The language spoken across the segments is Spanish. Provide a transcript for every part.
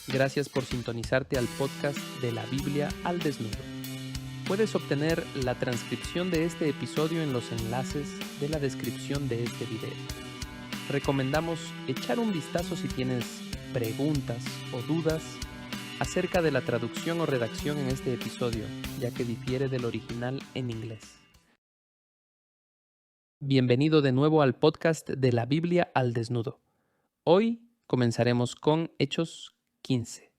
Gracias por sintonizarte al podcast de la Biblia al desnudo. Puedes obtener la transcripción de este episodio en los enlaces de la descripción de este video. Recomendamos echar un vistazo si tienes preguntas o dudas acerca de la traducción o redacción en este episodio, ya que difiere del original en inglés. Bienvenido de nuevo al podcast de la Biblia al desnudo. Hoy comenzaremos con Hechos 15.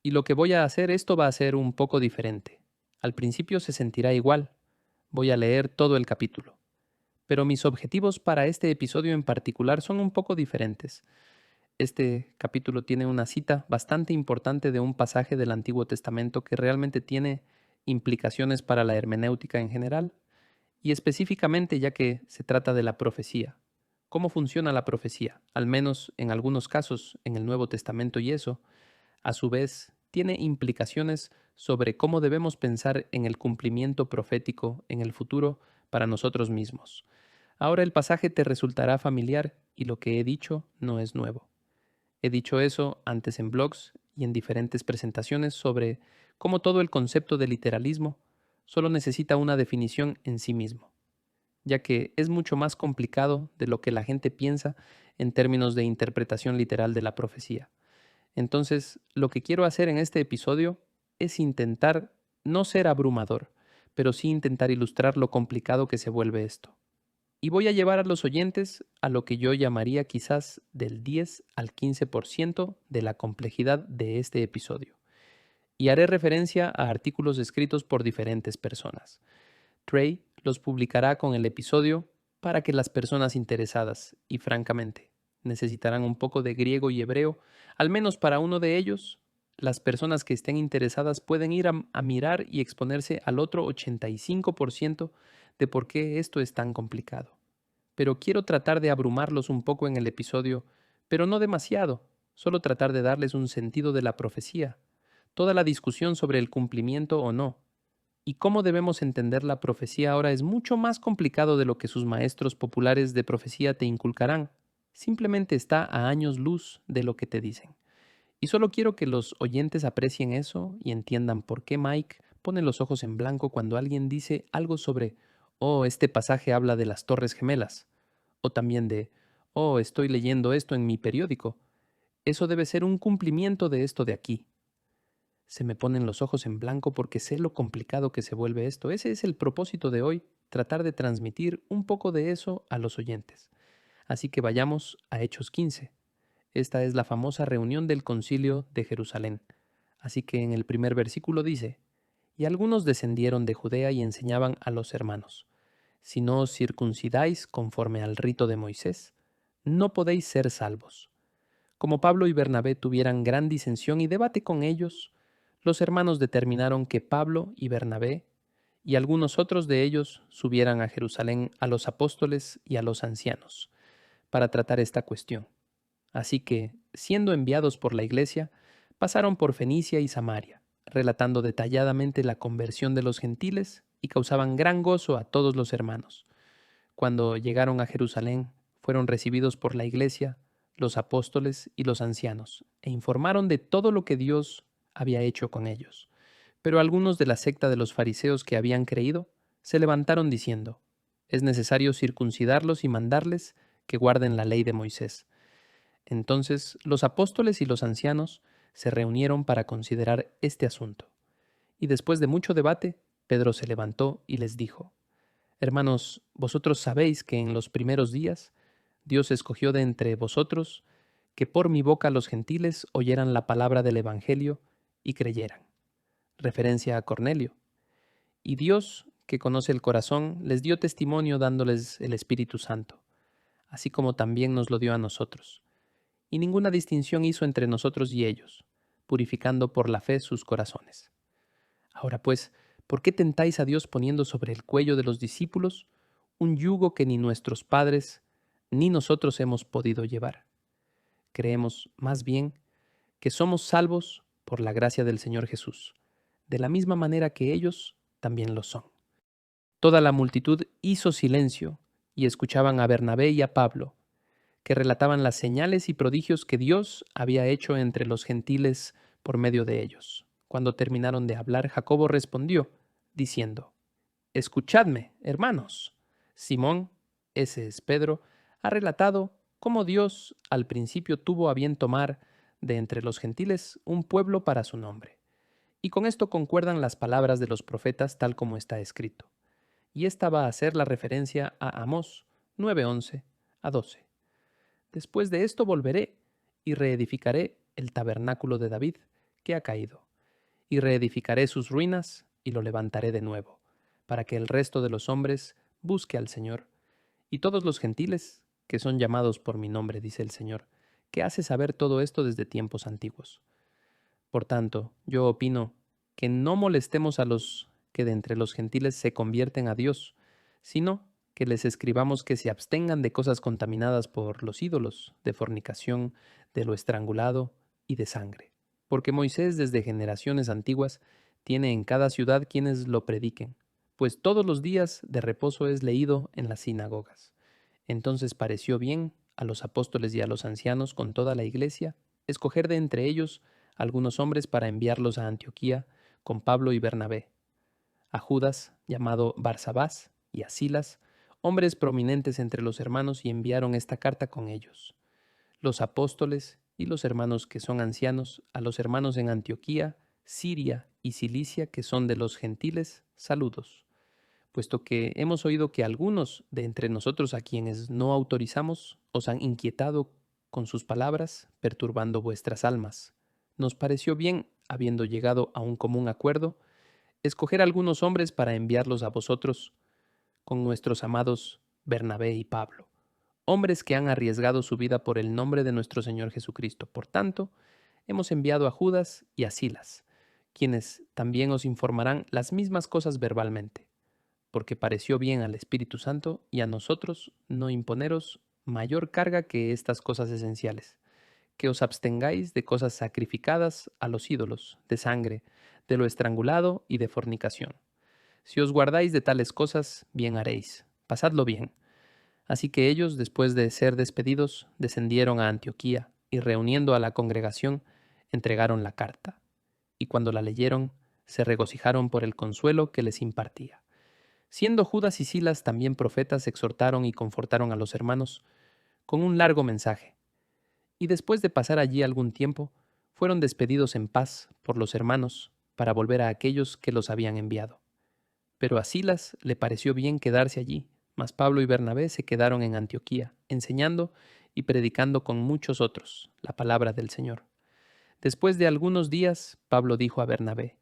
Y lo que voy a hacer, esto va a ser un poco diferente. Al principio se sentirá igual. Voy a leer todo el capítulo. Pero mis objetivos para este episodio en particular son un poco diferentes. Este capítulo tiene una cita bastante importante de un pasaje del Antiguo Testamento que realmente tiene implicaciones para la hermenéutica en general, y específicamente ya que se trata de la profecía. ¿Cómo funciona la profecía? Al menos en algunos casos en el Nuevo Testamento, y eso, a su vez, tiene implicaciones sobre cómo debemos pensar en el cumplimiento profético en el futuro para nosotros mismos. Ahora el pasaje te resultará familiar y lo que he dicho no es nuevo. He dicho eso antes en blogs y en diferentes presentaciones sobre cómo todo el concepto de literalismo solo necesita una definición en sí mismo, ya que es mucho más complicado de lo que la gente piensa en términos de interpretación literal de la profecía. Entonces, lo que quiero hacer en este episodio es intentar no ser abrumador, pero sí intentar ilustrar lo complicado que se vuelve esto. Y voy a llevar a los oyentes a lo que yo llamaría quizás del 10 al 15% de la complejidad de este episodio. Y haré referencia a artículos escritos por diferentes personas. Trey los publicará con el episodio para que las personas interesadas, y francamente, necesitarán un poco de griego y hebreo, al menos para uno de ellos, las personas que estén interesadas pueden ir a mirar y exponerse al otro 85% de por qué esto es tan complicado. Pero quiero tratar de abrumarlos un poco en el episodio, pero no demasiado, solo tratar de darles un sentido de la profecía, toda la discusión sobre el cumplimiento o no, y cómo debemos entender la profecía ahora es mucho más complicado de lo que sus maestros populares de profecía te inculcarán. Simplemente está a años luz de lo que te dicen. Y solo quiero que los oyentes aprecien eso y entiendan por qué Mike pone los ojos en blanco cuando alguien dice algo sobre, oh, este pasaje habla de las Torres Gemelas, o también de, oh, estoy leyendo esto en mi periódico. Eso debe ser un cumplimiento de esto de aquí. Se me ponen los ojos en blanco porque sé lo complicado que se vuelve esto. Ese es el propósito de hoy, tratar de transmitir un poco de eso a los oyentes. Así que vayamos a Hechos 15. Esta es la famosa reunión del Concilio de Jerusalén. Así que en el primer versículo dice, y algunos descendieron de Judea y enseñaban a los hermanos, si no os circuncidáis conforme al rito de Moisés, no podéis ser salvos. Como Pablo y Bernabé tuvieran gran disensión y debate con ellos, los hermanos determinaron que Pablo y Bernabé y algunos otros de ellos subieran a Jerusalén a los apóstoles y a los ancianos para tratar esta cuestión. Así que, siendo enviados por la iglesia, pasaron por Fenicia y Samaria, relatando detalladamente la conversión de los gentiles y causaban gran gozo a todos los hermanos. Cuando llegaron a Jerusalén, fueron recibidos por la iglesia, los apóstoles y los ancianos, e informaron de todo lo que Dios había hecho con ellos. Pero algunos de la secta de los fariseos que habían creído se levantaron diciendo, es necesario circuncidarlos y mandarles que guarden la ley de Moisés. Entonces los apóstoles y los ancianos se reunieron para considerar este asunto. Y después de mucho debate, Pedro se levantó y les dijo, hermanos, vosotros sabéis que en los primeros días Dios escogió de entre vosotros que por mi boca los gentiles oyeran la palabra del Evangelio y creyeran. Referencia a Cornelio. Y Dios, que conoce el corazón, les dio testimonio dándoles el Espíritu Santo, así como también nos lo dio a nosotros. Y ninguna distinción hizo entre nosotros y ellos, purificando por la fe sus corazones. Ahora pues, ¿por qué tentáis a Dios poniendo sobre el cuello de los discípulos un yugo que ni nuestros padres ni nosotros hemos podido llevar? Creemos, más bien, que somos salvos por la gracia del Señor Jesús, de la misma manera que ellos también lo son. Toda la multitud hizo silencio y escuchaban a Bernabé y a Pablo, que relataban las señales y prodigios que Dios había hecho entre los gentiles por medio de ellos. Cuando terminaron de hablar, Jacobo respondió, diciendo, Escuchadme, hermanos. Simón, ese es Pedro, ha relatado cómo Dios al principio tuvo a bien tomar de entre los gentiles un pueblo para su nombre. Y con esto concuerdan las palabras de los profetas tal como está escrito. Y esta va a ser la referencia a Amós 9:11 a 12. Después de esto volveré y reedificaré el tabernáculo de David que ha caído, y reedificaré sus ruinas y lo levantaré de nuevo, para que el resto de los hombres busque al Señor, y todos los gentiles que son llamados por mi nombre, dice el Señor, que hace saber todo esto desde tiempos antiguos. Por tanto, yo opino que no molestemos a los que de entre los gentiles se convierten a Dios, sino que les escribamos que se abstengan de cosas contaminadas por los ídolos, de fornicación, de lo estrangulado y de sangre. Porque Moisés desde generaciones antiguas tiene en cada ciudad quienes lo prediquen, pues todos los días de reposo es leído en las sinagogas. Entonces pareció bien a los apóstoles y a los ancianos con toda la iglesia escoger de entre ellos algunos hombres para enviarlos a Antioquía con Pablo y Bernabé, a Judas, llamado Barsabás, y a Silas, hombres prominentes entre los hermanos, y enviaron esta carta con ellos. Los apóstoles y los hermanos que son ancianos, a los hermanos en Antioquía, Siria y Cilicia, que son de los gentiles, saludos. Puesto que hemos oído que algunos de entre nosotros a quienes no autorizamos os han inquietado con sus palabras, perturbando vuestras almas. Nos pareció bien, habiendo llegado a un común acuerdo, escoger algunos hombres para enviarlos a vosotros con nuestros amados Bernabé y Pablo, hombres que han arriesgado su vida por el nombre de nuestro Señor Jesucristo. Por tanto, hemos enviado a Judas y a Silas, quienes también os informarán las mismas cosas verbalmente, porque pareció bien al Espíritu Santo y a nosotros no imponeros mayor carga que estas cosas esenciales, que os abstengáis de cosas sacrificadas a los ídolos, de sangre, de lo estrangulado y de fornicación. Si os guardáis de tales cosas, bien haréis. Pasadlo bien. Así que ellos, después de ser despedidos, descendieron a Antioquía y reuniendo a la congregación, entregaron la carta. Y cuando la leyeron, se regocijaron por el consuelo que les impartía. Siendo Judas y Silas también profetas, exhortaron y confortaron a los hermanos con un largo mensaje. Y después de pasar allí algún tiempo, fueron despedidos en paz por los hermanos para volver a aquellos que los habían enviado. Pero a Silas le pareció bien quedarse allí, mas Pablo y Bernabé se quedaron en Antioquía, enseñando y predicando con muchos otros la palabra del Señor. Después de algunos días, Pablo dijo a Bernabé,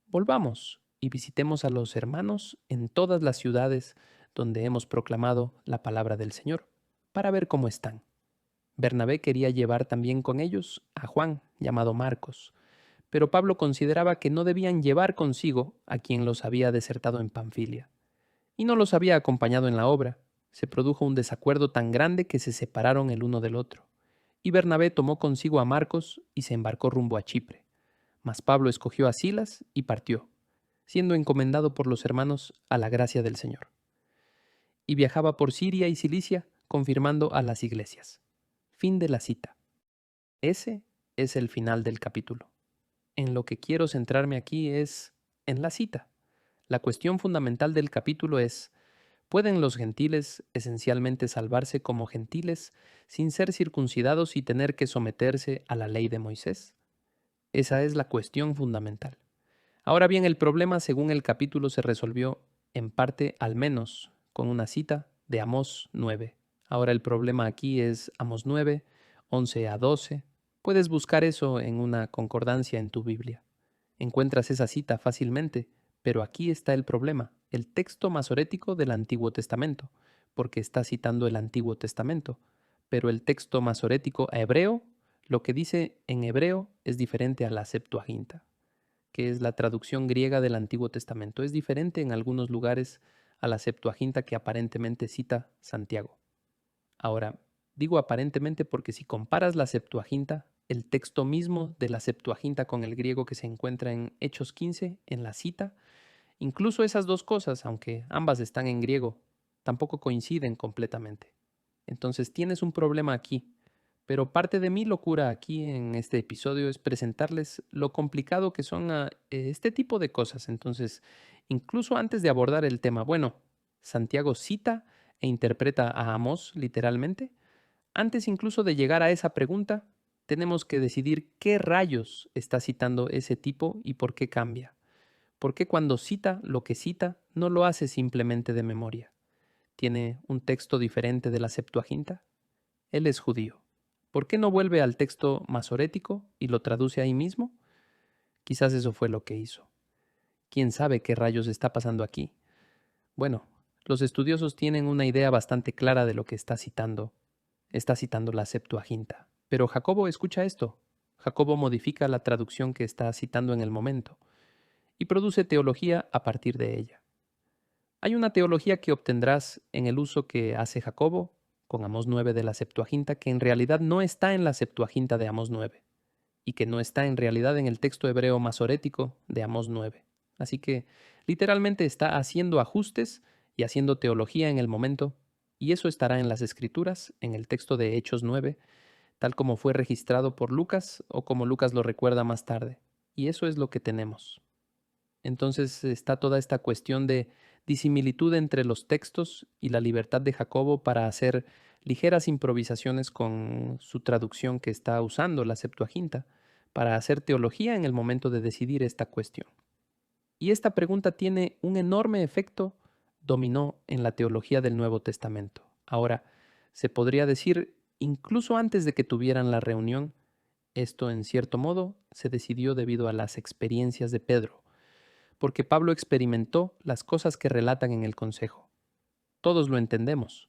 Volvamos y visitemos a los hermanos en todas las ciudades donde hemos proclamado la palabra del Señor, para ver cómo están. Bernabé quería llevar también con ellos a Juan, llamado Marcos, pero Pablo consideraba que no debían llevar consigo a quien los había desertado en Panfilia, y no los había acompañado en la obra. Se produjo un desacuerdo tan grande que se separaron el uno del otro, y Bernabé tomó consigo a Marcos y se embarcó rumbo a Chipre. Mas Pablo escogió a Silas y partió, siendo encomendado por los hermanos a la gracia del Señor. Y viajaba por Siria y Cilicia, confirmando a las iglesias. Fin de la cita. Ese es el final del capítulo. En lo que quiero centrarme aquí es en la cita. La cuestión fundamental del capítulo es, ¿pueden los gentiles esencialmente salvarse como gentiles sin ser circuncidados y tener que someterse a la ley de Moisés? Esa es la cuestión fundamental. Ahora bien, el problema según el capítulo se resolvió, en parte al menos, con una cita de Amós 9. Ahora el problema aquí es Amós 9, 11 a 12. Puedes buscar eso en una concordancia en tu Biblia. Encuentras esa cita fácilmente, pero aquí está el problema, el texto masorético del Antiguo Testamento, porque está citando el Antiguo Testamento, pero el texto masorético a hebreo, lo que dice en hebreo es diferente a la Septuaginta, que es la traducción griega del Antiguo Testamento. Es diferente en algunos lugares a la Septuaginta que aparentemente cita Santiago. Ahora, digo aparentemente porque si comparas la Septuaginta, el texto mismo de la Septuaginta con el griego que se encuentra en Hechos 15, en la cita, incluso esas dos cosas, aunque ambas están en griego, tampoco coinciden completamente. Entonces tienes un problema aquí. Pero parte de mi locura aquí en este episodio es presentarles lo complicado que son este tipo de cosas. Entonces, incluso antes de abordar el tema, bueno, Santiago cita e interpreta a Amós literalmente. Antes incluso de llegar a esa pregunta, tenemos que decidir qué rayos está citando ese tipo y por qué cambia. ¿Por qué cuando cita lo que cita no lo hace simplemente de memoria? ¿Tiene un texto diferente de la Septuaginta? Él es judío. ¿Por qué no vuelve al texto masorético y lo traduce ahí mismo? Quizás eso fue lo que hizo. ¿Quién sabe qué rayos está pasando aquí? Bueno, los estudiosos tienen una idea bastante clara de lo que está citando. Está citando la Septuaginta. Pero Jacobo escucha esto. Jacobo modifica la traducción que está citando en el momento y produce teología a partir de ella. Hay una teología que obtendrás en el uso que hace Jacobo con Amós 9 de la Septuaginta que en realidad no está en la Septuaginta de Amós 9 y que no está en realidad en el texto hebreo masorético de Amós 9. Así que literalmente está haciendo ajustes y haciendo teología en el momento, y eso estará en las Escrituras, en el texto de Hechos 9, tal como fue registrado por Lucas o como Lucas lo recuerda más tarde. Y eso es lo que tenemos. Entonces está toda esta cuestión de disimilitud entre los textos y la libertad de Jacobo para hacer ligeras improvisaciones con su traducción que está usando, la Septuaginta, para hacer teología en el momento de decidir esta cuestión. Y esta pregunta tiene un enorme efecto dominó en la teología del Nuevo Testamento. Ahora, se podría decir, incluso antes de que tuvieran la reunión, esto en cierto modo se decidió debido a las experiencias de Pedro, porque Pablo experimentó las cosas que relatan en el consejo. Todos lo entendemos.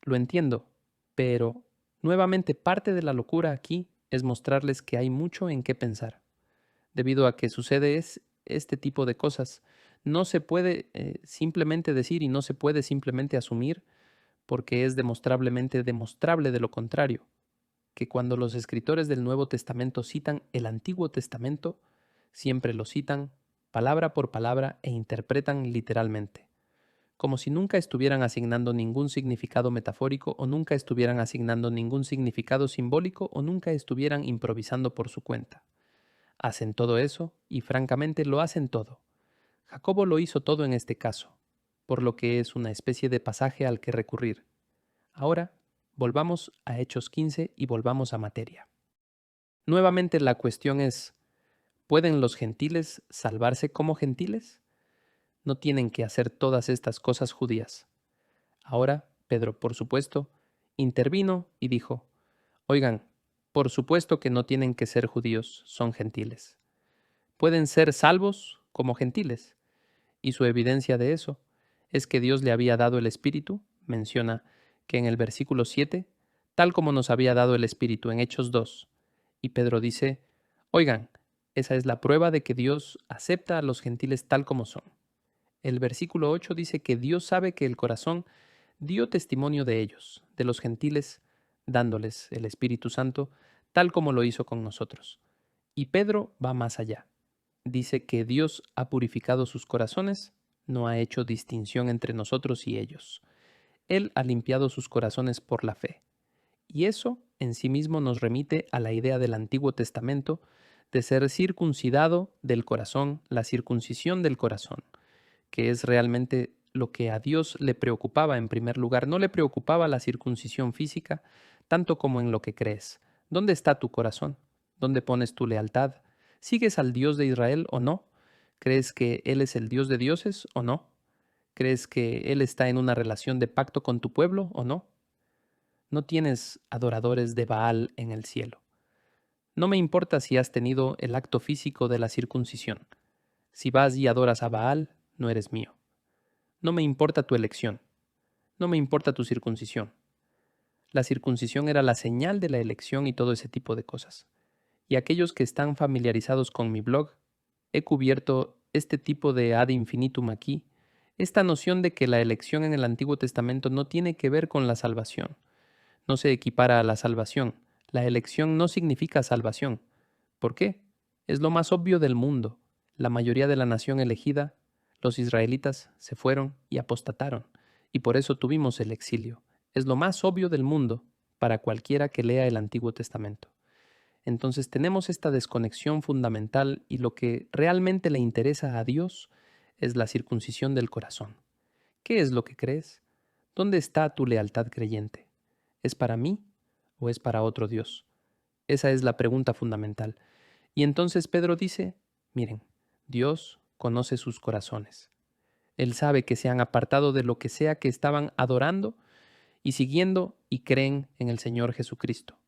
Lo entiendo, pero nuevamente parte de la locura aquí es mostrarles que hay mucho en qué pensar. Debido a que sucede este tipo de cosas, no se puede simplemente decir y no se puede simplemente asumir porque es demostrablemente demostrable de lo contrario, que cuando los escritores del Nuevo Testamento citan el Antiguo Testamento, siempre lo citan palabra por palabra e interpretan literalmente, como si nunca estuvieran asignando ningún significado metafórico o nunca estuvieran asignando ningún significado simbólico o nunca estuvieran improvisando por su cuenta. Hacen todo eso y francamente lo hacen todo. Jacobo lo hizo todo en este caso, por lo que es una especie de pasaje al que recurrir. Ahora, volvamos a Hechos 15 y volvamos a materia. Nuevamente la cuestión es, ¿pueden los gentiles salvarse como gentiles? No tienen que hacer todas estas cosas judías. Ahora, Pedro, por supuesto, intervino y dijo, oigan, por supuesto que no tienen que ser judíos, son gentiles. Pueden ser salvos como gentiles. Y su evidencia de eso es que Dios le había dado el Espíritu, menciona que en el versículo 7, tal como nos había dado el Espíritu en Hechos 2. Y Pedro dice, oigan, esa es la prueba de que Dios acepta a los gentiles tal como son. El versículo 8 dice que Dios sabe que el corazón dio testimonio de ellos, de los gentiles, dándoles el Espíritu Santo, tal como lo hizo con nosotros. Y Pedro va más allá. Dice que Dios ha purificado sus corazones, no ha hecho distinción entre nosotros y ellos. Él ha limpiado sus corazones por la fe. Y eso en sí mismo nos remite a la idea del Antiguo Testamento de ser circuncidado del corazón, la circuncisión del corazón, que es realmente lo que a Dios le preocupaba en primer lugar. No le preocupaba la circuncisión física, tanto como en lo que crees. ¿Dónde está tu corazón? ¿Dónde pones tu lealtad? ¿Sigues al Dios de Israel o no? ¿Crees que Él es el Dios de dioses o no? ¿Crees que Él está en una relación de pacto con tu pueblo o no? No tienes adoradores de Baal en el cielo. No me importa si has tenido el acto físico de la circuncisión. Si vas y adoras a Baal, no eres mío. No me importa tu elección. No me importa tu circuncisión. La circuncisión era la señal de la elección y todo ese tipo de cosas. Y aquellos que están familiarizados con mi blog, he cubierto este tipo de ad infinitum aquí, esta noción de que la elección en el Antiguo Testamento no tiene que ver con la salvación. No se equipara a la salvación. La elección no significa salvación. ¿Por qué? Es lo más obvio del mundo. La mayoría de la nación elegida, los israelitas, se fueron y apostataron, y por eso tuvimos el exilio. es lo más obvio del mundo para cualquiera que lea el Antiguo Testamento. Entonces tenemos esta desconexión fundamental y lo que realmente le interesa a Dios es la circuncisión del corazón. ¿Qué es lo que crees? ¿Dónde está tu lealtad creyente? ¿Es para mí o es para otro Dios? Esa es la pregunta fundamental. Y entonces Pedro dice, miren, Dios conoce sus corazones. Él sabe que se han apartado de lo que sea que estaban adorando y siguiendo y creen en el Señor Jesucristo.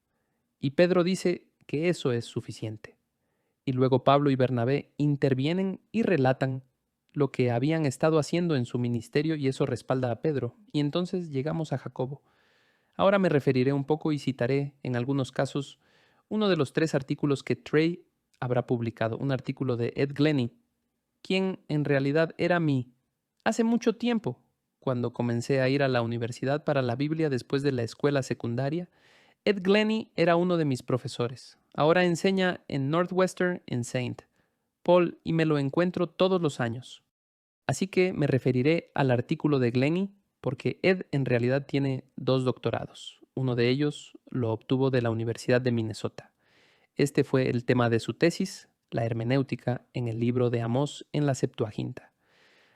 Y Pedro dice que eso es suficiente. Y luego Pablo y Bernabé intervienen y relatan lo que habían estado haciendo en su ministerio y eso respalda a Pedro. Y entonces llegamos a Jacobo. Ahora me referiré un poco y citaré, en algunos casos, uno de los 3 artículos que Trey habrá publicado, un artículo de Ed Glenny, quien en realidad era hace mucho tiempo, cuando comencé a ir a la universidad para la Biblia después de la escuela secundaria. Ed Glenny era uno de mis profesores. Ahora enseña en Northwestern en St. Paul y me lo encuentro todos los años. Así que me referiré al artículo de Glenny porque Ed en realidad tiene 2 doctorados. Uno de ellos lo obtuvo de la Universidad de Minnesota. Este fue el tema de su tesis, la hermenéutica en el libro de Amós en la Septuaginta.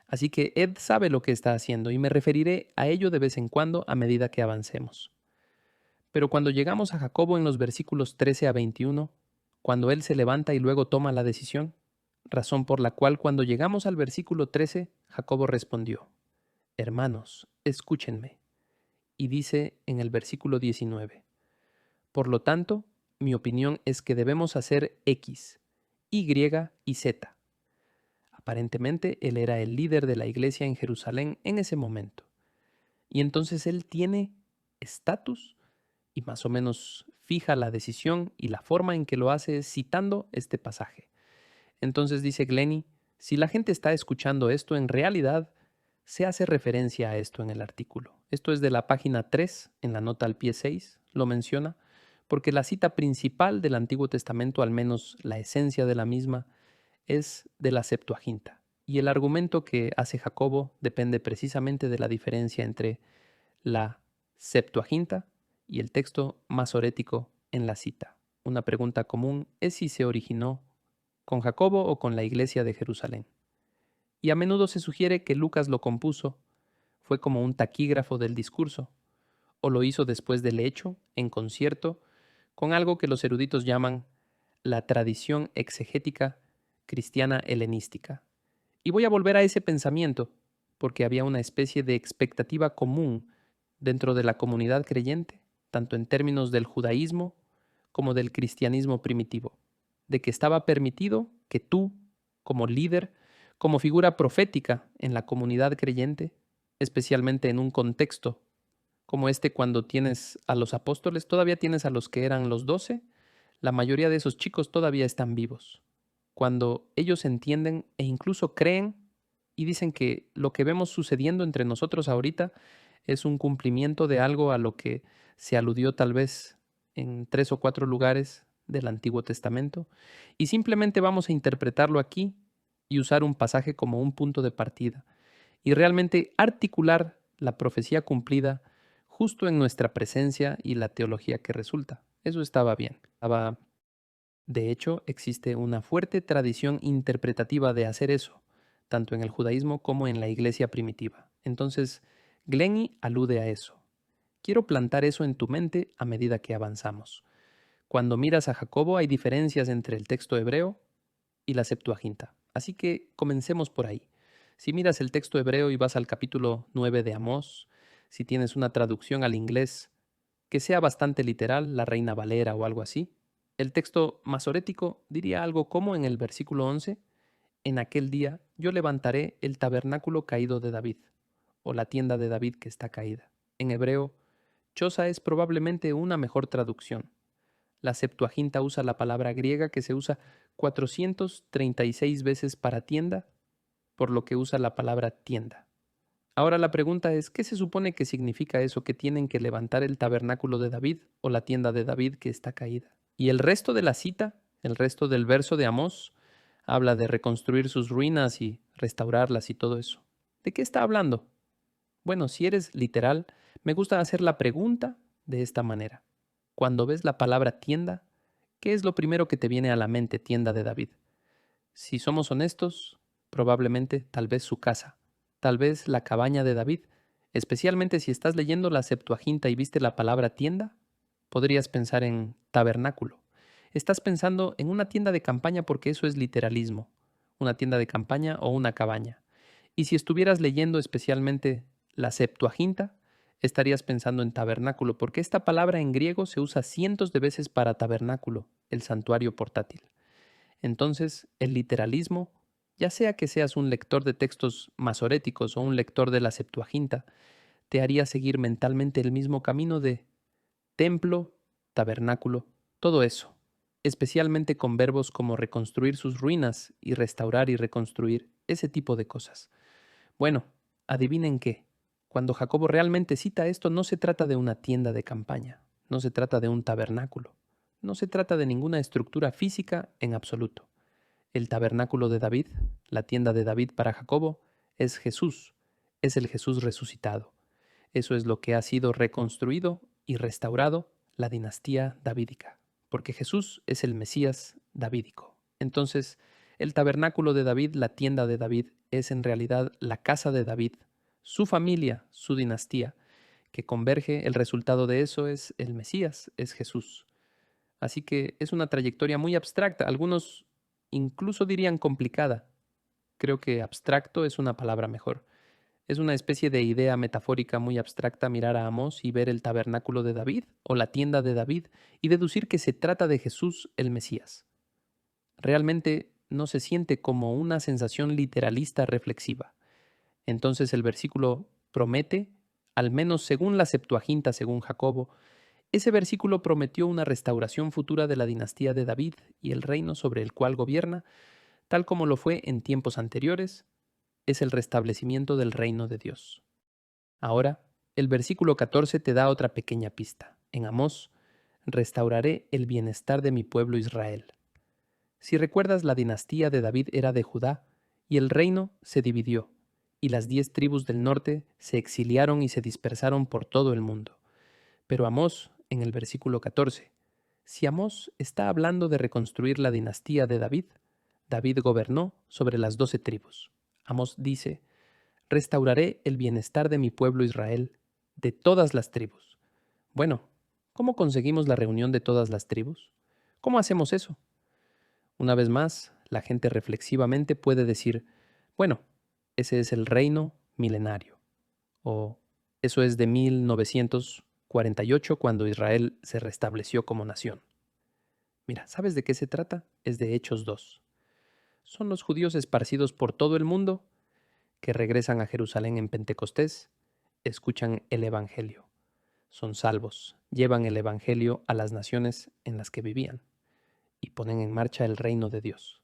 Así que Ed sabe lo que está haciendo y me referiré a ello de vez en cuando a medida que avancemos. Pero cuando llegamos a Jacobo en los versículos 13 a 21, cuando él se levanta y luego toma la decisión, razón por la cual cuando llegamos al versículo 13, Jacobo respondió, hermanos, escúchenme. Y dice en el versículo 19, por lo tanto, mi opinión es que debemos hacer X, Y y Z. Aparentemente, él era el líder de la iglesia en Jerusalén en ese momento. Y entonces él tiene estatus y más o menos fija la decisión y la forma en que lo hace citando este pasaje. Entonces dice Glenny, si la gente está escuchando esto, en realidad se hace referencia a esto en el artículo. Esto es de la página 3, en la nota al pie 6, lo menciona, porque la cita principal del Antiguo Testamento, al menos la esencia de la misma, es de la Septuaginta. Y el argumento que hace Jacobo depende precisamente de la diferencia entre la Septuaginta y el texto masorético en la cita. Una pregunta común es si se originó con Jacobo o con la iglesia de Jerusalén. Y a menudo se sugiere que Lucas lo compuso, fue como un taquígrafo del discurso, o lo hizo después del hecho, en concierto, con algo que los eruditos llaman la tradición exegética cristiana helenística. Y voy a volver a ese pensamiento, porque había una especie de expectativa común dentro de la comunidad creyente, tanto en términos del judaísmo como del cristianismo primitivo, de que estaba permitido que tú, como líder, como figura profética en la comunidad creyente, especialmente en un contexto como este cuando tienes a los apóstoles, todavía tienes a los que eran los 12, la mayoría de esos chicos todavía están vivos. Cuando ellos entienden e incluso creen y dicen que lo que vemos sucediendo entre nosotros ahorita es un cumplimiento de algo a lo que se aludió tal vez en 3 o 4 lugares del Antiguo Testamento, y simplemente vamos a interpretarlo aquí y usar un pasaje como un punto de partida, y realmente articular la profecía cumplida justo en nuestra presencia y la teología que resulta. Eso estaba bien. De hecho, existe una fuerte tradición interpretativa de hacer eso, tanto en el judaísmo como en la iglesia primitiva. Entonces, Glenny alude a eso. Quiero plantar eso en tu mente a medida que avanzamos. Cuando miras a Jacobo hay diferencias entre el texto hebreo y la Septuaginta. Así que comencemos por ahí. Si miras el texto hebreo y vas al capítulo 9 de Amós, si tienes una traducción al inglés que sea bastante literal, la Reina Valera o algo así, el texto masorético diría algo como en el versículo 11, en aquel día yo levantaré el tabernáculo caído de David, o la tienda de David que está caída. En hebreo, choza es probablemente una mejor traducción. La Septuaginta usa la palabra griega que se usa 436 veces para tienda, por lo que usa la palabra tienda. Ahora la pregunta es, ¿qué se supone que significa eso que tienen que levantar el tabernáculo de David o la tienda de David que está caída? Y el resto de la cita, el resto del verso de Amós, habla de reconstruir sus ruinas y restaurarlas y todo eso. ¿De qué está hablando? Bueno, si eres literal, Me gusta hacer la pregunta de esta manera. Cuando ves la palabra tienda, ¿qué es lo primero que te viene a la mente, tienda de David? Si somos honestos, probablemente tal vez su casa, tal vez la cabaña de David, especialmente si estás leyendo la Septuaginta y viste la palabra tienda, podrías pensar en tabernáculo. Estás pensando en una tienda de campaña porque eso es literalismo, una tienda de campaña o una cabaña. Y si estuvieras leyendo especialmente la Septuaginta, estarías pensando en tabernáculo, porque esta palabra en griego se usa cientos de veces para tabernáculo, el santuario portátil. Entonces, el literalismo, ya sea que seas un lector de textos masoréticos o un lector de la Septuaginta, te haría seguir mentalmente el mismo camino de templo, tabernáculo, todo eso, especialmente con verbos como reconstruir sus ruinas y restaurar y reconstruir, ese tipo de cosas. Bueno, adivinen qué. Cuando Jacobo realmente cita esto, no se trata de una tienda de campaña, no se trata de un tabernáculo, no se trata de ninguna estructura física en absoluto. El tabernáculo de David, la tienda de David para Jacobo, es Jesús, es el Jesús resucitado. Eso es lo que ha sido reconstruido y restaurado la dinastía davídica, porque Jesús es el Mesías davídico. Entonces, el tabernáculo de David, la tienda de David, es en realidad la casa de David, su familia, su dinastía, que converge, el resultado de eso es el Mesías, es Jesús. Así que es una trayectoria muy abstracta, algunos incluso dirían complicada. Creo que abstracto es una palabra mejor. Es una especie de idea metafórica muy abstracta mirar a Amós y ver el tabernáculo de David o la tienda de David y deducir que se trata de Jesús el Mesías. Realmente no se siente como una sensación literalista reflexiva. Entonces el versículo promete, al menos según la Septuaginta, según Jacobo, ese versículo prometió una restauración futura de la dinastía de David y el reino sobre el cual gobierna, tal como lo fue en tiempos anteriores, es el restablecimiento del reino de Dios. Ahora, el versículo 14 te da otra pequeña pista. En Amós, restauraré el bienestar de mi pueblo Israel. Si recuerdas, la dinastía de David era de Judá, y el reino se dividió, y las 10 tribus del norte se exiliaron y se dispersaron por todo el mundo. Pero Amós, en el versículo 14, si Amós está hablando de reconstruir la dinastía de David, David gobernó sobre las 12 tribus. Amós dice, restauraré el bienestar de mi pueblo Israel, de todas las tribus. Bueno, ¿cómo conseguimos la reunión de todas las tribus? ¿Cómo hacemos eso? Una vez más, la gente reflexivamente puede decir, bueno, ese es el reino milenario, o eso es de 1948 cuando Israel se restableció como nación. Mira, ¿sabes de qué se trata? Es de Hechos 2. Son los judíos esparcidos por todo el mundo que regresan a Jerusalén en Pentecostés, escuchan el Evangelio, son salvos, llevan el Evangelio a las naciones en las que vivían y ponen en marcha el reino de Dios.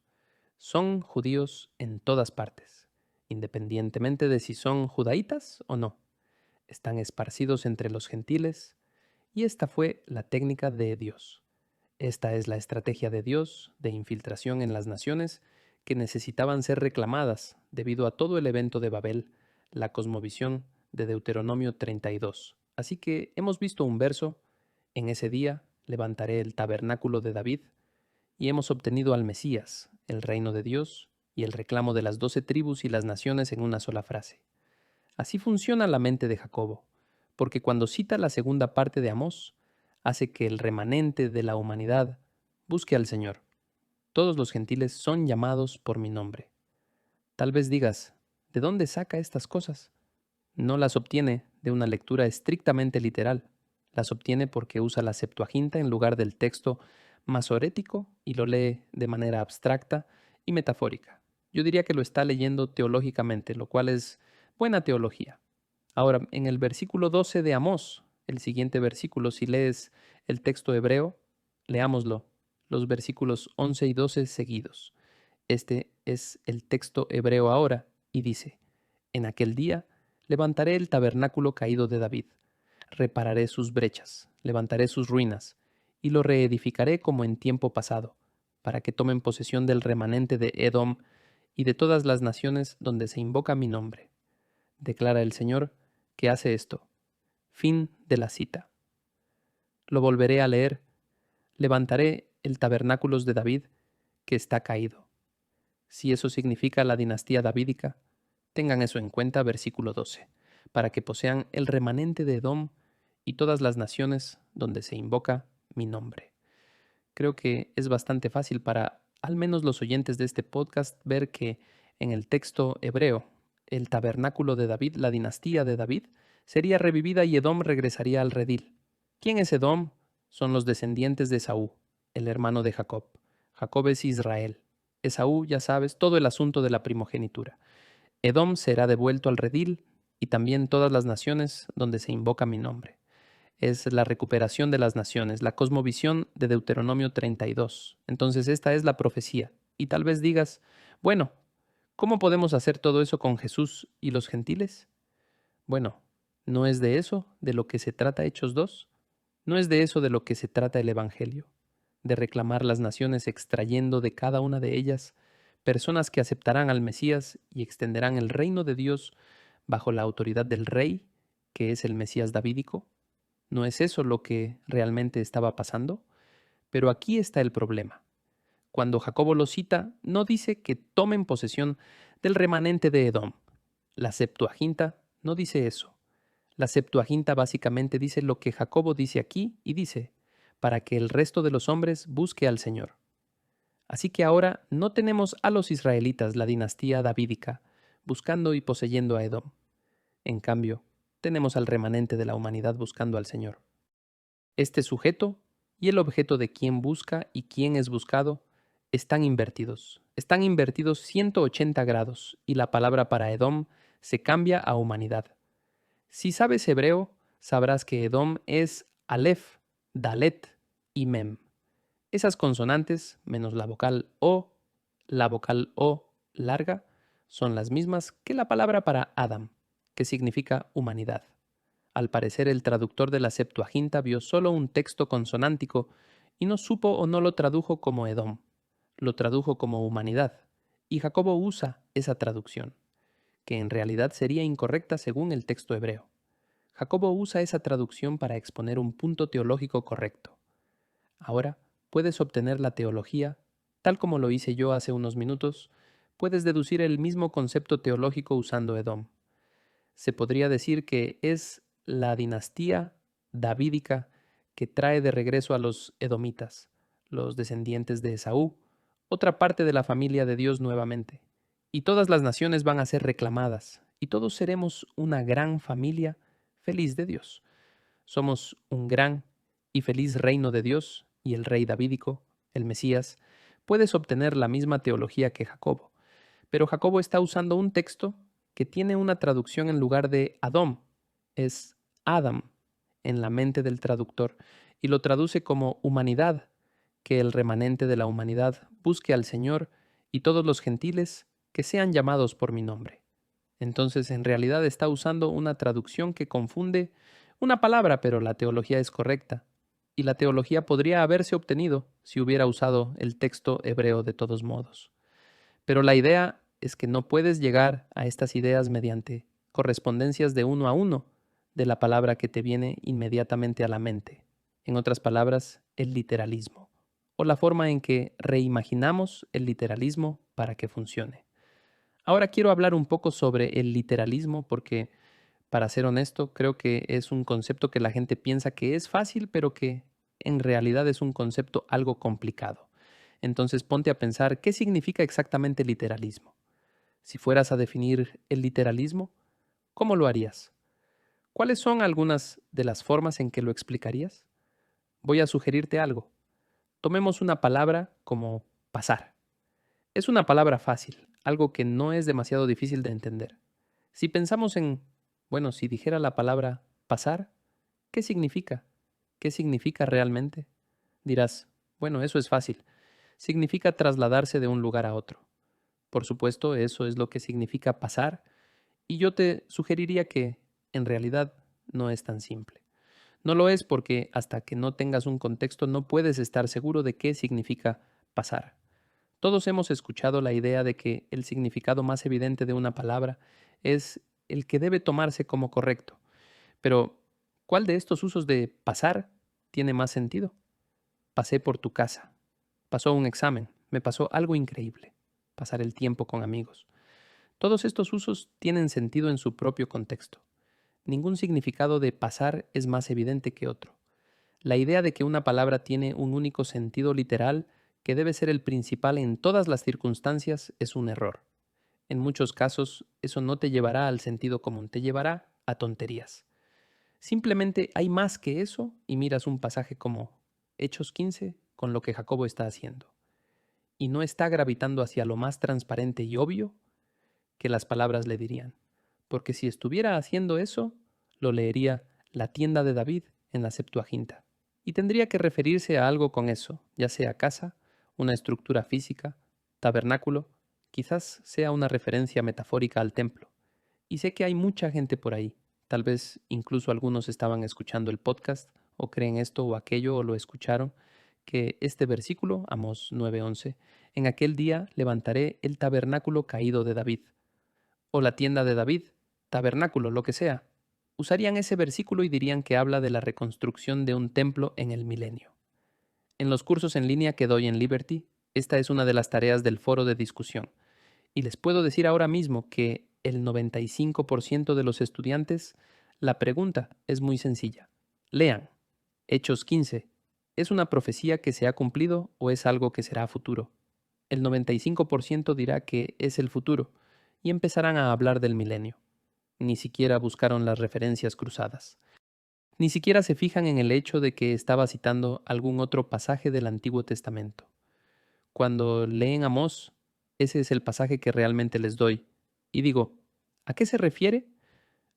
Son judíos en todas partes, independientemente de si son judaítas o no. Están esparcidos entre los gentiles y esta fue la técnica de Dios. Esta es la estrategia de Dios de infiltración en las naciones que necesitaban ser reclamadas debido a todo el evento de Babel, la cosmovisión de Deuteronomio 32. Así que hemos visto un verso, en ese día levantaré el tabernáculo de David, y hemos obtenido al Mesías, el reino de Dios y el reclamo de las 12 tribus y las naciones en una sola frase. Así funciona la mente de Jacobo, porque cuando cita la segunda parte de Amós, hace que el remanente de la humanidad busque al Señor. Todos los gentiles son llamados por mi nombre. Tal vez digas, ¿de dónde saca estas cosas? No las obtiene de una lectura estrictamente literal. Las obtiene porque usa la Septuaginta en lugar del texto masorético y lo lee de manera abstracta y metafórica. Yo diría que lo está leyendo teológicamente, lo cual es buena teología. Ahora, en el versículo 12 de Amós, el siguiente versículo, si lees el texto hebreo, leámoslo, los versículos 11 y 12 seguidos. Este es el texto hebreo ahora y dice, en aquel día levantaré el tabernáculo caído de David, repararé sus brechas, levantaré sus ruinas, y lo reedificaré como en tiempo pasado, para que tomen posesión del remanente de Edom y de todas las naciones donde se invoca mi nombre. Declara el Señor que hace esto. Fin de la cita. Lo volveré a leer. Levantaré el tabernáculos de David, que está caído. Si eso significa la dinastía davídica, tengan eso en cuenta, versículo 12, para que posean el remanente de Edom y todas las naciones donde se invoca mi nombre. Creo que es bastante fácil para al menos los oyentes de este podcast ver que en el texto hebreo, el tabernáculo de David, la dinastía de David, sería revivida y Edom regresaría al redil. ¿Quién es Edom? Son los descendientes de Esaú, el hermano de Jacob. Jacob es Israel. Esaú, ya sabes, todo el asunto de la primogenitura. Edom será devuelto al redil y también todas las naciones donde se invoca mi nombre. Es la recuperación de las naciones, la cosmovisión de Deuteronomio 32. Entonces esta es la profecía. Y tal vez digas, bueno, ¿cómo podemos hacer todo eso con Jesús y los gentiles? Bueno, ¿no es de eso de lo que se trata Hechos 2? ¿No es de eso de lo que se trata el Evangelio? De reclamar las naciones extrayendo de cada una de ellas personas que aceptarán al Mesías y extenderán el reino de Dios bajo la autoridad del Rey, que es el Mesías davídico. ¿No es eso lo que realmente estaba pasando? Pero aquí está el problema. Cuando Jacobo lo cita, no dice que tomen posesión del remanente de Edom. La Septuaginta no dice eso. La Septuaginta básicamente dice lo que Jacobo dice aquí y dice, para que el resto de los hombres busque al Señor. Así que ahora no tenemos a los israelitas, la dinastía davídica, buscando y poseyendo a Edom. En cambio, tenemos al remanente de la humanidad buscando al Señor. Este sujeto y el objeto de quien busca y quién es buscado están invertidos. Están invertidos 180 grados y la palabra para Edom se cambia a humanidad. Si sabes hebreo, sabrás que Edom es Aleph, Dalet y Mem. Esas consonantes, menos la vocal O larga, son las mismas que la palabra para Adam, que significa humanidad. Al parecer el traductor de la Septuaginta vio solo un texto consonántico y no supo o no lo tradujo como Edom, lo tradujo como humanidad, y Jacobo usa esa traducción, que en realidad sería incorrecta según el texto hebreo. Jacobo usa esa traducción para exponer un punto teológico correcto. Ahora puedes obtener la teología, tal como lo hice yo hace unos minutos, puedes deducir el mismo concepto teológico usando Edom. Se podría decir que es la dinastía davídica que trae de regreso a los edomitas, los descendientes de Esaú, otra parte de la familia de Dios nuevamente. Y todas las naciones van a ser reclamadas, y todos seremos una gran familia feliz de Dios. Somos un gran y feliz reino de Dios, y el rey davídico, el Mesías, puedes obtener la misma teología que Jacobo. Pero Jacobo está usando un texto que tiene una traducción en lugar de Adom, es Adam en la mente del traductor, y lo traduce como humanidad, que el remanente de la humanidad busque al Señor y todos los gentiles que sean llamados por mi nombre. Entonces, en realidad está usando una traducción que confunde una palabra, pero la teología es correcta. Y la teología podría haberse obtenido si hubiera usado el texto hebreo de todos modos. Pero la idea es que no puedes llegar a estas ideas mediante correspondencias de uno a uno de la palabra que te viene inmediatamente a la mente. En otras palabras, el literalismo, o la forma en que reimaginamos el literalismo para que funcione. Ahora quiero hablar un poco sobre el literalismo porque, para ser honesto, creo que es un concepto que la gente piensa que es fácil, pero que en realidad es un concepto algo complicado. Entonces ponte a pensar qué significa exactamente literalismo. Si fueras a definir el literalismo, ¿cómo lo harías? ¿Cuáles son algunas de las formas en que lo explicarías? Voy a sugerirte algo. Tomemos una palabra como pasar. Es una palabra fácil, algo que no es demasiado difícil de entender. Si pensamos en, bueno, si dijera la palabra pasar, ¿qué significa? ¿Qué significa realmente? Dirás, bueno, eso es fácil. Significa trasladarse de un lugar a otro. Por supuesto, eso es lo que significa pasar, y yo te sugeriría que, en realidad, no es tan simple. No lo es porque hasta que no tengas un contexto no puedes estar seguro de qué significa pasar. Todos hemos escuchado la idea de que el significado más evidente de una palabra es el que debe tomarse como correcto, pero ¿Cuál de estos usos de pasar tiene más sentido? Pasé por tu casa. Pasó un examen. Me pasó algo increíble. Pasar el tiempo con amigos. Todos estos usos tienen sentido en su propio contexto. Ningún significado de pasar es más evidente que otro. La idea de que una palabra tiene un único sentido literal que debe ser el principal en todas las circunstancias es un error. En muchos casos, eso no te llevará al sentido común, te llevará a tonterías. Simplemente hay más que eso y miras un pasaje como Hechos 15 con lo que Jacobo está haciendo. Y no está gravitando hacia lo más transparente y obvio que las palabras le dirían. Porque si estuviera haciendo eso, lo leería la tienda de David en la Septuaginta. Y tendría que referirse a algo con eso, ya sea casa, una estructura física, tabernáculo, quizás sea una referencia metafórica al templo. Y sé que hay mucha gente por ahí, tal vez incluso algunos estaban escuchando el podcast o creen esto o aquello o lo escucharon, que este versículo, Amós 9:11, en aquel día levantaré el tabernáculo caído de David, o la tienda de David, tabernáculo, lo que sea, usarían ese versículo y dirían que habla de la reconstrucción de un templo en el milenio. En los cursos en línea que doy en Liberty, esta es una de las tareas del foro de discusión. Y les puedo decir ahora mismo que el 95% de los estudiantes, la pregunta es muy sencilla. Lean. Hechos 15. ¿Es una profecía que se ha cumplido o es algo que será futuro? El 95% dirá que es el futuro y empezarán a hablar del milenio. Ni siquiera buscaron las referencias cruzadas. Ni siquiera se fijan en el hecho de que estaba citando algún otro pasaje del Antiguo Testamento. Cuando leen Amós, ese es el pasaje que realmente les doy. Y digo, ¿a qué se refiere?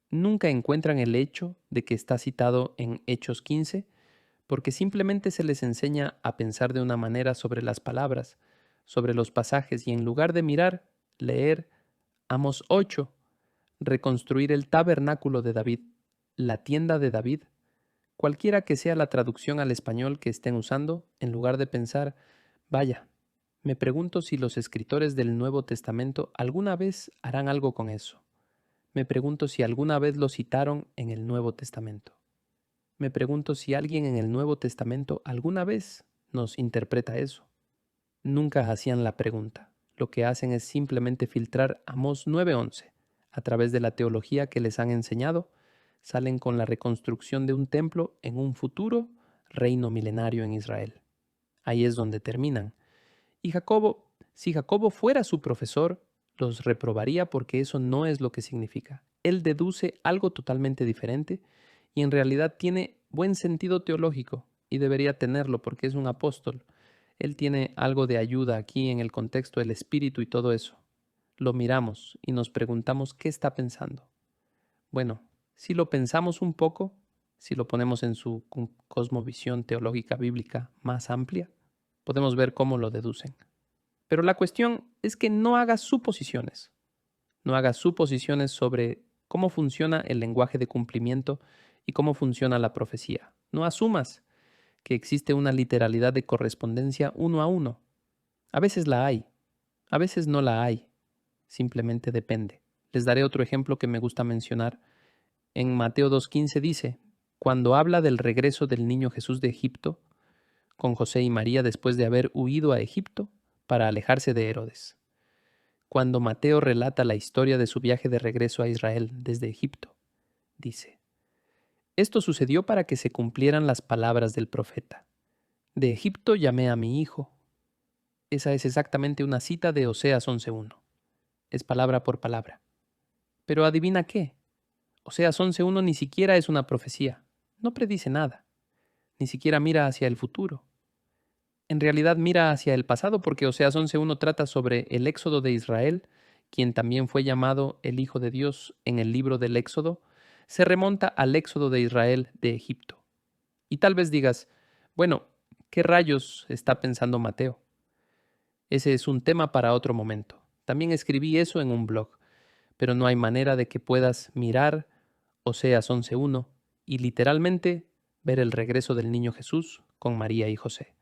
Nunca encuentran el hecho de que está citado en Hechos 15, porque simplemente se les enseña a pensar de una manera sobre las palabras, sobre los pasajes, y en lugar de mirar, leer Amós 8, reconstruir el tabernáculo de David, la tienda de David, cualquiera que sea la traducción al español que estén usando, en lugar de pensar, vaya, me pregunto si los escritores del Nuevo Testamento alguna vez harán algo con eso. Me pregunto si alguna vez lo citaron en el Nuevo Testamento. Me pregunto si alguien en el Nuevo Testamento alguna vez nos interpreta eso. Nunca hacían la pregunta. Lo que hacen es simplemente filtrar Amós 9:11. A través de la teología que les han enseñado, salen con la reconstrucción de un templo en un futuro reino milenario en Israel. Ahí es donde terminan. Y Jacobo, si Jacobo fuera su profesor, los reprobaría porque eso no es lo que significa. Él deduce algo totalmente diferente y en realidad tiene buen sentido teológico y debería tenerlo porque es un apóstol. Él tiene algo de ayuda aquí en el contexto del espíritu y todo eso. Lo miramos y nos preguntamos qué está pensando. Bueno, si lo pensamos un poco, si lo ponemos en su cosmovisión teológica bíblica más amplia, podemos ver cómo lo deducen. Pero la cuestión es que no hagas suposiciones. No hagas suposiciones sobre cómo funciona el lenguaje de cumplimiento y cómo funciona la profecía. No asumas que existe una literalidad de correspondencia uno a uno. A veces la hay, a veces no la hay. Simplemente depende. Les daré otro ejemplo que me gusta mencionar. En Mateo 2:15 dice, cuando habla del regreso del niño Jesús de Egipto, con José y María después de haber huido a Egipto para alejarse de Herodes. Cuando Mateo relata la historia de su viaje de regreso a Israel desde Egipto, dice, esto sucedió para que se cumplieran las palabras del profeta. De Egipto llamé a mi hijo. Esa es exactamente una cita de Oseas 11:1. Es palabra por palabra. Pero adivina qué. Oseas 11:1 ni siquiera es una profecía. No predice nada. Ni siquiera mira hacia el futuro. En realidad mira hacia el pasado porque Oseas 11:1 trata sobre el éxodo de Israel, quien también fue llamado el Hijo de Dios en el libro del Éxodo, se remonta al éxodo de Israel de Egipto. Y tal vez digas, bueno, ¿qué rayos está pensando Mateo? Ese es un tema para otro momento. También escribí eso en un blog, pero no hay manera de que puedas mirar Oseas 11:1 y literalmente ver el regreso del niño Jesús con María y José.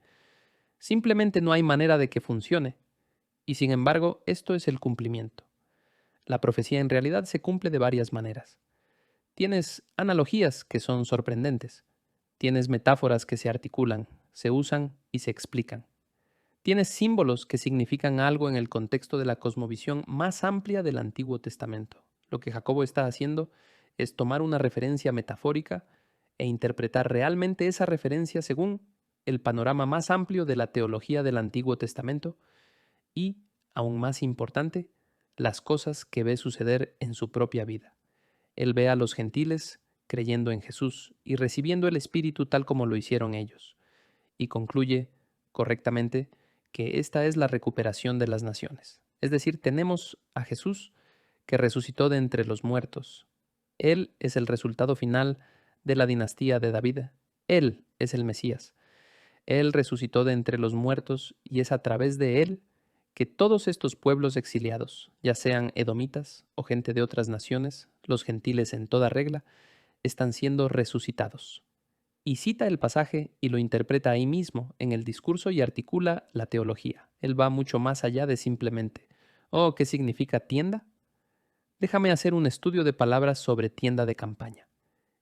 Simplemente no hay manera de que funcione. Y sin embargo, esto es el cumplimiento. La profecía en realidad se cumple de varias maneras. Tienes analogías que son sorprendentes. Tienes metáforas que se articulan, se usan y se explican. Tienes símbolos que significan algo en el contexto de la cosmovisión más amplia del Antiguo Testamento. Lo que Jacobo está haciendo es tomar una referencia metafórica e interpretar realmente esa referencia según el panorama más amplio de la teología del Antiguo Testamento y, aún más importante, las cosas que ve suceder en su propia vida. Él ve a los gentiles creyendo en Jesús y recibiendo el Espíritu tal como lo hicieron ellos, y concluye correctamente que esta es la recuperación de las naciones. Es decir, tenemos a Jesús que resucitó de entre los muertos. Él es el resultado final de la dinastía de David. Él es el Mesías. Él resucitó de entre los muertos y es a través de él que todos estos pueblos exiliados, ya sean edomitas o gente de otras naciones, los gentiles en toda regla, están siendo resucitados. Y cita el pasaje y lo interpreta ahí mismo en el discurso y articula la teología. Él va mucho más allá de simplemente, oh, ¿qué significa tienda? Déjame hacer un estudio de palabras sobre tienda de campaña.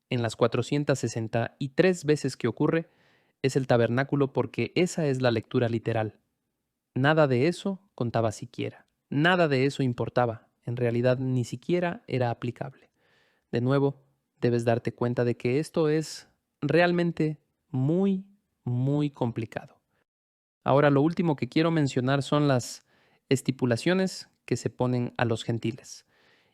En las 463 veces que ocurre, es el tabernáculo porque esa es la lectura literal. Nada de eso contaba siquiera. Nada de eso importaba. En realidad ni siquiera era aplicable. De nuevo, debes darte cuenta de que esto es realmente muy, muy complicado. Ahora, lo último que quiero mencionar son las estipulaciones que se ponen a los gentiles.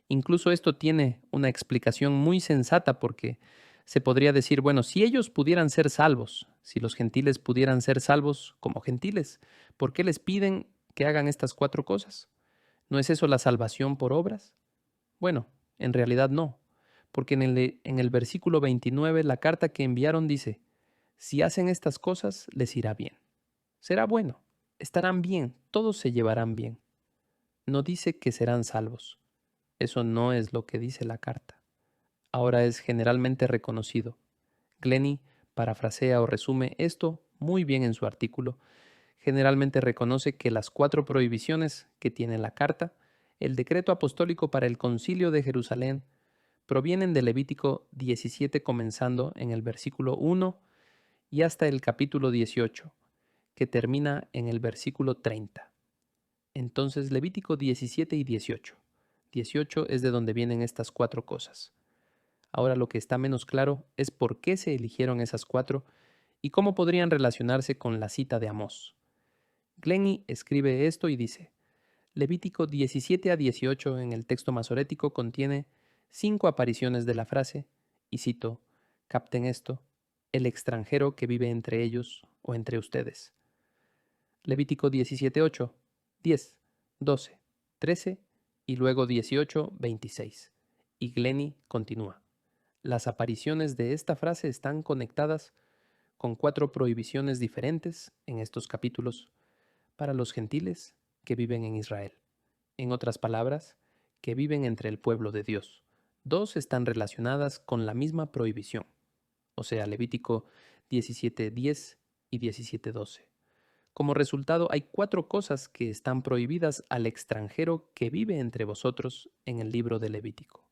Incluso esto tiene una explicación muy sensata porque se podría decir, bueno, si ellos pudieran ser salvos, si los gentiles pudieran ser salvos como gentiles, ¿por qué les piden que hagan estas cuatro cosas? ¿No es eso la salvación por obras? Bueno, en realidad no, porque en el versículo 29 la carta que enviaron dice, si hacen estas cosas les irá bien. Será bueno, estarán bien, todos se llevarán bien. No dice que serán salvos. Eso no es lo que dice la carta. Ahora es generalmente reconocido. Glenny parafrasea o resume esto muy bien en su artículo. Generalmente reconoce que las cuatro prohibiciones que tiene la carta, el decreto apostólico para el concilio de Jerusalén, provienen de Levítico 17 comenzando en el versículo 1 y hasta el capítulo 18, que termina en el versículo 30. Entonces Levítico 17 y 18. 18 es de donde vienen estas cuatro cosas. Ahora lo que está menos claro es por qué se eligieron esas cuatro y cómo podrían relacionarse con la cita de Amós. Glenny escribe esto y dice, Levítico 17 a 18 en el texto masorético contiene 5 apariciones de la frase, y cito, capten esto, el extranjero que vive entre ellos o entre ustedes. Levítico 17:8, 10, 12, 13 y luego 18, 26. Y Glenny continúa. Las apariciones de esta frase están conectadas con 4 prohibiciones diferentes en estos capítulos para los gentiles que viven en Israel. En otras palabras, que viven entre el pueblo de Dios. 2 están relacionadas con la misma prohibición, o sea, Levítico 17:10 y 17:12. Como resultado, hay 4 cosas que están prohibidas al extranjero que vive entre vosotros en el libro de Levítico.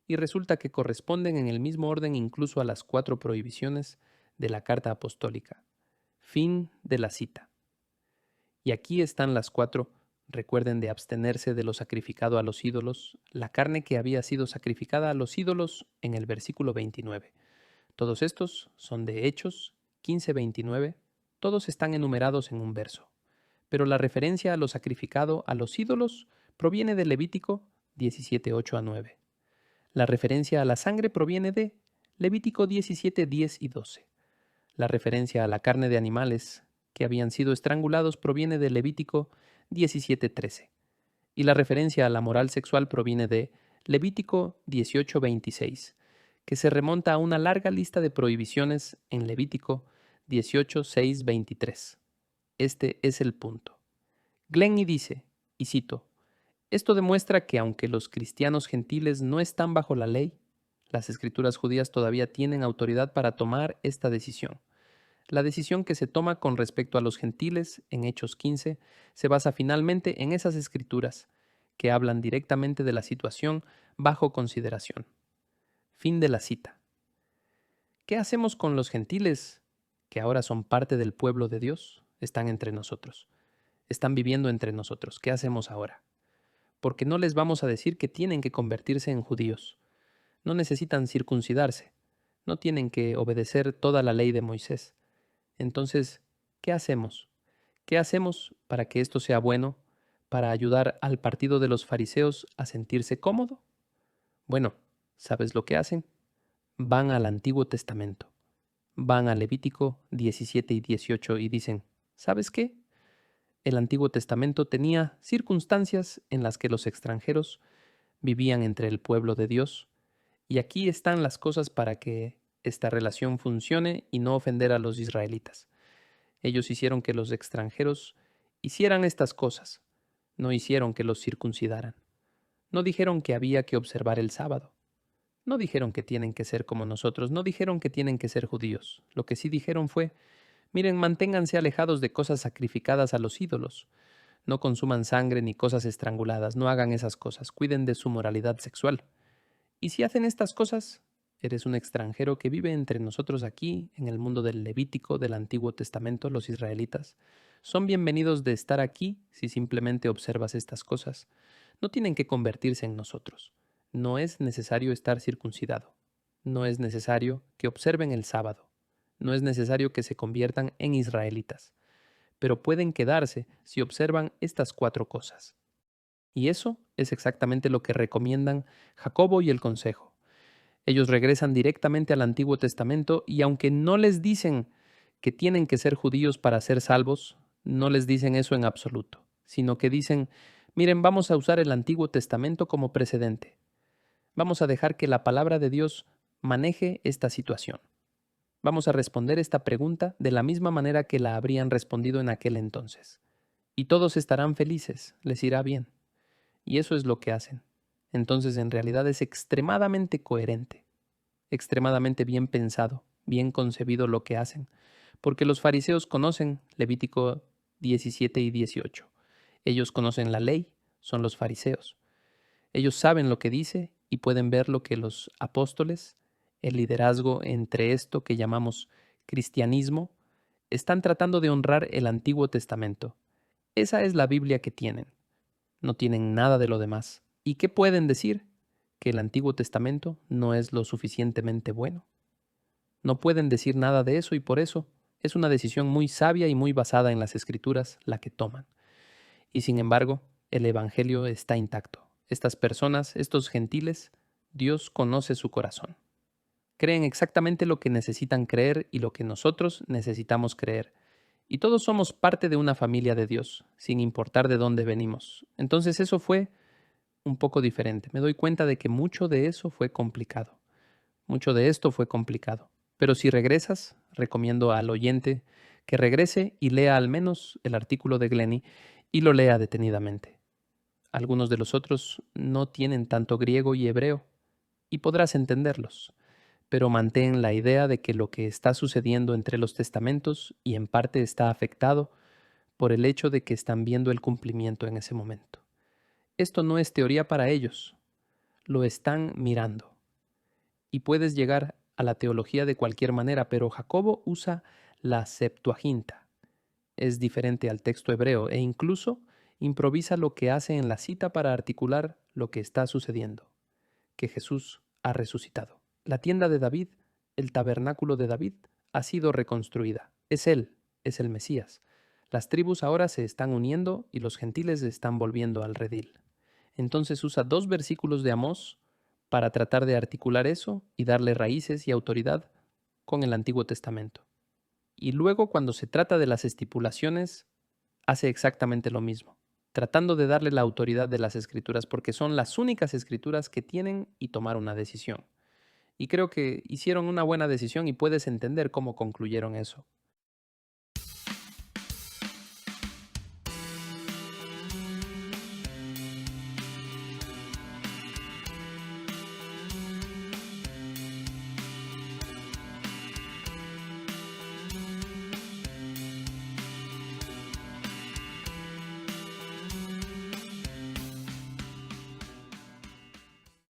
Y resulta que corresponden en el mismo orden incluso a las 4 prohibiciones de la carta apostólica. Fin de la cita. Y aquí están las 4. Recuerden de abstenerse de lo sacrificado a los ídolos, la carne que había sido sacrificada a los ídolos en el versículo 29. Todos estos son de Hechos 15:29. Todos están enumerados en un verso. Pero la referencia a lo sacrificado a los ídolos proviene de Levítico 17:8 a 9. La referencia a la sangre proviene de Levítico 17:10 y 12. La referencia a la carne de animales que habían sido estrangulados proviene de Levítico 17:13. Y la referencia a la moral sexual proviene de Levítico 18:26, que se remonta a una larga lista de prohibiciones en Levítico 18:6-23. Este es el punto. Glenny dice, y cito, esto demuestra que aunque los cristianos gentiles no están bajo la ley, las escrituras judías todavía tienen autoridad para tomar esta decisión. La decisión que se toma con respecto a los gentiles en Hechos 15 se basa finalmente en esas escrituras que hablan directamente de la situación bajo consideración. Fin de la cita. ¿Qué hacemos con los gentiles que ahora son parte del pueblo de Dios? Están entre nosotros. Están viviendo entre nosotros. ¿Qué hacemos ahora? Porque no les vamos a decir que tienen que convertirse en judíos. No necesitan circuncidarse. No tienen que obedecer toda la ley de Moisés. Entonces, ¿qué hacemos? ¿Qué hacemos para que esto sea bueno, para ayudar al partido de los fariseos a sentirse cómodo? Bueno, ¿sabes lo que hacen? Van al Antiguo Testamento. Van a Levítico 17 y 18 y dicen, ¿sabes qué? El Antiguo Testamento tenía circunstancias en las que los extranjeros vivían entre el pueblo de Dios, y aquí están las cosas para que esta relación funcione y no ofender a los israelitas. Ellos hicieron que los extranjeros hicieran estas cosas, no hicieron que los circuncidaran. No dijeron que había que observar el sábado. No dijeron que tienen que ser como nosotros, no dijeron que tienen que ser judíos. Lo que sí dijeron fue, miren, manténganse alejados de cosas sacrificadas a los ídolos. No consuman sangre ni cosas estranguladas, no hagan esas cosas, cuiden de su moralidad sexual. Y si hacen estas cosas, eres un extranjero que vive entre nosotros aquí, en el mundo del Levítico, del Antiguo Testamento, los israelitas. Son bienvenidos de estar aquí si simplemente observas estas cosas. No tienen que convertirse en nosotros. No es necesario estar circuncidado. No es necesario que observen el sábado. No es necesario que se conviertan en israelitas. Pero pueden quedarse si observan estas 4 cosas. Y eso es exactamente lo que recomiendan Jacobo y el Consejo. Ellos regresan directamente al Antiguo Testamento y aunque no les dicen que tienen que ser judíos para ser salvos, no les dicen eso en absoluto, sino que dicen, miren, vamos a usar el Antiguo Testamento como precedente. Vamos a dejar que la palabra de Dios maneje esta situación. Vamos a responder esta pregunta de la misma manera que la habrían respondido en aquel entonces. Y todos estarán felices, les irá bien. Y eso es lo que hacen. Entonces, en realidad es extremadamente coherente, extremadamente bien pensado, bien concebido lo que hacen, porque los fariseos conocen Levítico 17 y 18. Ellos conocen la ley, son los fariseos. Ellos saben lo que dice y pueden ver lo que los apóstoles, el liderazgo entre esto que llamamos cristianismo, están tratando de honrar el Antiguo Testamento. Esa es la Biblia que tienen. No tienen nada de lo demás. ¿Y qué pueden decir? Que el Antiguo Testamento no es lo suficientemente bueno. No pueden decir nada de eso y por eso es una decisión muy sabia y muy basada en las Escrituras la que toman. Y sin embargo, el Evangelio está intacto. Estas personas, estos gentiles, Dios conoce su corazón. Creen exactamente lo que necesitan creer y lo que nosotros necesitamos creer. Y todos somos parte de una familia de Dios, sin importar de dónde venimos. Entonces eso fue un poco diferente. Me doy cuenta de que mucho de eso fue complicado. Mucho de esto fue complicado. Pero si regresas, recomiendo al oyente que regrese y lea al menos el artículo de Glenny y lo lea detenidamente. Algunos de los otros no tienen tanto griego y hebreo y podrás entenderlos, pero mantén la idea de que lo que está sucediendo entre los testamentos y en parte está afectado por el hecho de que están viendo el cumplimiento en ese momento. Esto no es teoría para ellos, lo están mirando. Y puedes llegar a la teología de cualquier manera, pero Jacobo usa la Septuaginta. Es diferente al texto hebreo e incluso improvisa lo que hace en la cita para articular lo que está sucediendo, que Jesús ha resucitado. La tienda de David, el tabernáculo de David, ha sido reconstruida. Es él, es el Mesías. Las tribus ahora se están uniendo y los gentiles están volviendo al redil. Entonces usa 2 versículos de Amós para tratar de articular eso y darle raíces y autoridad con el Antiguo Testamento. Y luego, cuando se trata de las estipulaciones, hace exactamente lo mismo, tratando de darle la autoridad de las Escrituras, porque son las únicas Escrituras que tienen y tomar una decisión. Y creo que hicieron una buena decisión y puedes entender cómo concluyeron eso.